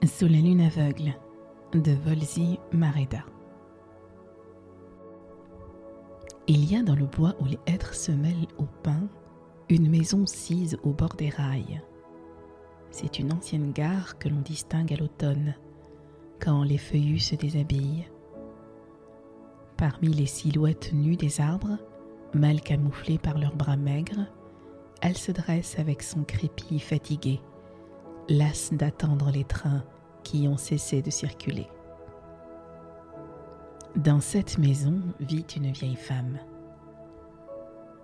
Sous la lune aveugle de Wolsey Mareda. Il y a dans le bois où les hêtres se mêlent au pin une maison sise au bord des rails. C'est une ancienne gare que l'on distingue à l'automne, quand les feuillus se déshabillent. Parmi les silhouettes nues des arbres, mal camouflées par leurs bras maigres, elle se dresse avec son crépi fatigué, lasse d'attendre les trains qui ont cessé de circuler. Dans cette maison vit une vieille femme.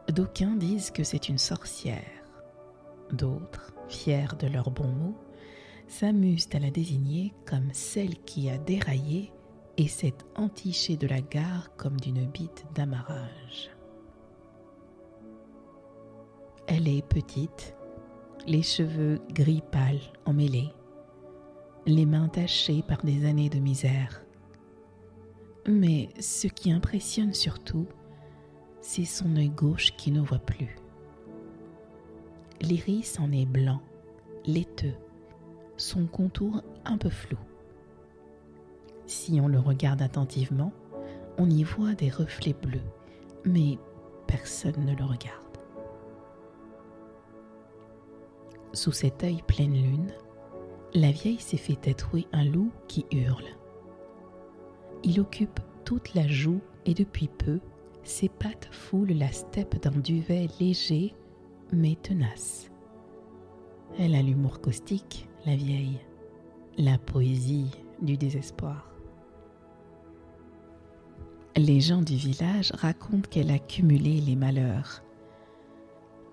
D'aucuns disent que c'est une sorcière. D'autres, fiers de leurs bons mots, s'amusent à la désigner comme celle qui a déraillé et s'est entichée de la gare comme d'une bite d'amarrage. Elle est petite, les cheveux gris pâle emmêlés, les mains tachées par des années de misère. Mais ce qui impressionne surtout, c'est son œil gauche qui ne voit plus. L'iris en est blanc, laiteux, son contour un peu flou. Si on le regarde attentivement, on y voit des reflets bleus, mais personne ne le regarde. Sous cet œil pleine lune, la vieille s'est fait tatouer un loup qui hurle. Il occupe toute la joue et depuis peu, ses pattes foulent la steppe d'un duvet léger mais tenace. Elle a l'humour caustique, la vieille, la poésie du désespoir. Les gens du village racontent qu'elle a cumulé les malheurs,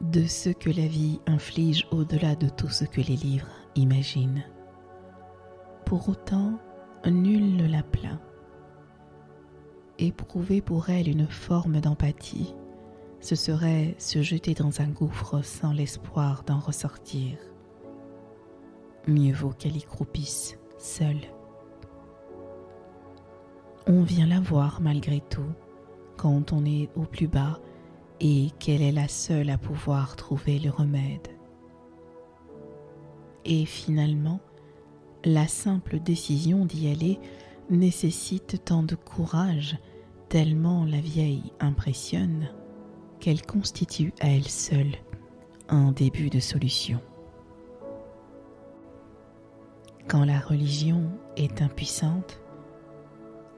de ce que la vie inflige au-delà de tout ce que les livres imaginent. Pour autant, nul ne la plaint. Éprouver pour elle une forme d'empathie, ce serait se jeter dans un gouffre sans l'espoir d'en ressortir. Mieux vaut qu'elle y croupisse, seule. On vient la voir malgré tout, quand on est au plus bas et qu'elle est la seule à pouvoir trouver le remède. Et finalement, la simple décision d'y aller nécessite tant de courage, tellement la vieille impressionne, qu'elle constitue à elle seule un début de solution. Quand la religion est impuissante,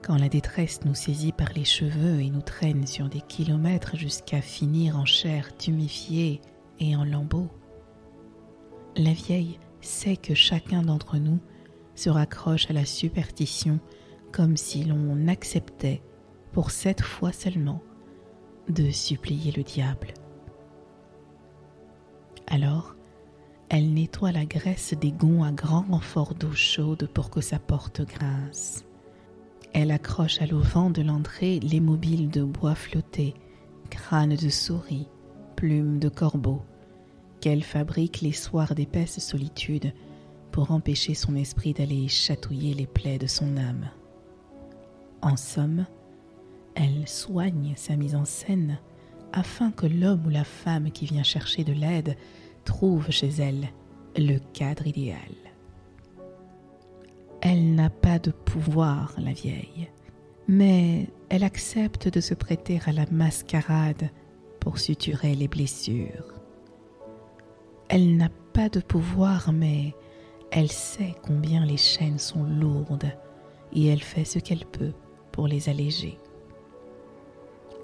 quand la détresse nous saisit par les cheveux et nous traîne sur des kilomètres jusqu'à finir en chair tuméfiée et en lambeaux, la vieille sait que chacun d'entre nous se raccroche à la superstition comme si l'on acceptait, pour cette fois seulement, de supplier le diable. Alors, elle nettoie la graisse des gonds à grand renfort d'eau chaude pour que sa porte grince. Elle accroche à l'auvent de l'entrée les mobiles de bois flottés, crânes de souris, plumes de corbeaux, qu'elle fabrique les soirs d'épaisse solitude pour empêcher son esprit d'aller chatouiller les plaies de son âme. En somme, elle soigne sa mise en scène afin que l'homme ou la femme qui vient chercher de l'aide trouve chez elle le cadre idéal. Elle n'a pas de pouvoir, la vieille, mais elle accepte de se prêter à la mascarade pour suturer les blessures. Elle n'a pas de pouvoir, mais elle sait combien les chaînes sont lourdes et elle fait ce qu'elle peut pour les alléger.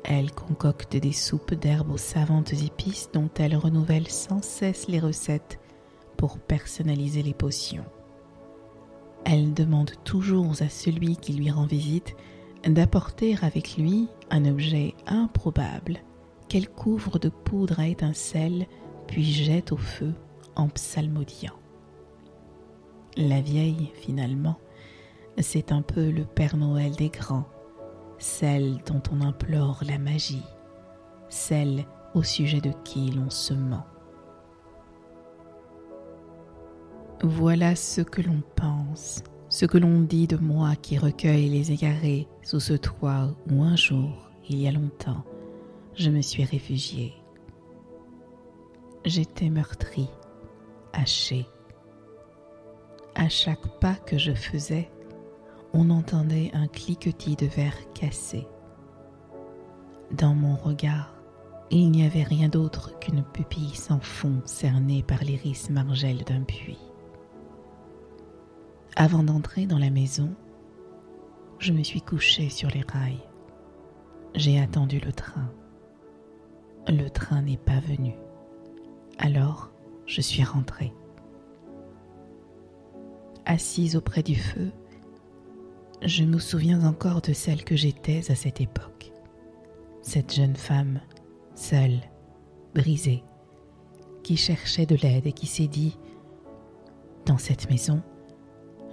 Elle concocte des soupes d'herbes aux savantes épices dont elle renouvelle sans cesse les recettes pour personnaliser les potions. Elle demande toujours à celui qui lui rend visite d'apporter avec lui un objet improbable qu'elle couvre de poudre à étincelles puis jette au feu en psalmodiant. La vieille, finalement, c'est un peu le Père Noël des grands, celle dont on implore la magie, celle au sujet de qui l'on se ment. Voilà ce que l'on pense, ce que l'on dit de moi qui recueille les égarés sous ce toit où un jour, il y a longtemps, je me suis réfugiée. J'étais meurtrie, hachée, À chaque pas que je faisais, on entendait un cliquetis de verre cassé. Dans mon regard, il n'y avait rien d'autre qu'une pupille sans fond cernée par l'iris margelle d'un puits. Avant d'entrer dans la maison, je me suis couchée sur les rails. J'ai attendu le train. Le train n'est pas venu. Alors, je suis rentrée. Assise auprès du feu, je me souviens encore de celle que j'étais à cette époque. Cette jeune femme, seule, brisée, qui cherchait de l'aide et qui s'est dit « Dans cette maison,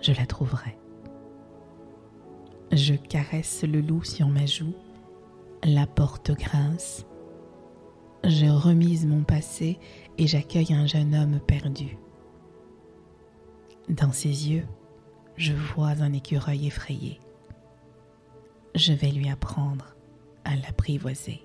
je la trouverai ». Je caresse le loup sur ma joue, la porte grince. Je remise mon passé et j'accueille un jeune homme perdu. Dans ses yeux, je vois un écureuil effrayé. Je vais lui apprendre à l'apprivoiser.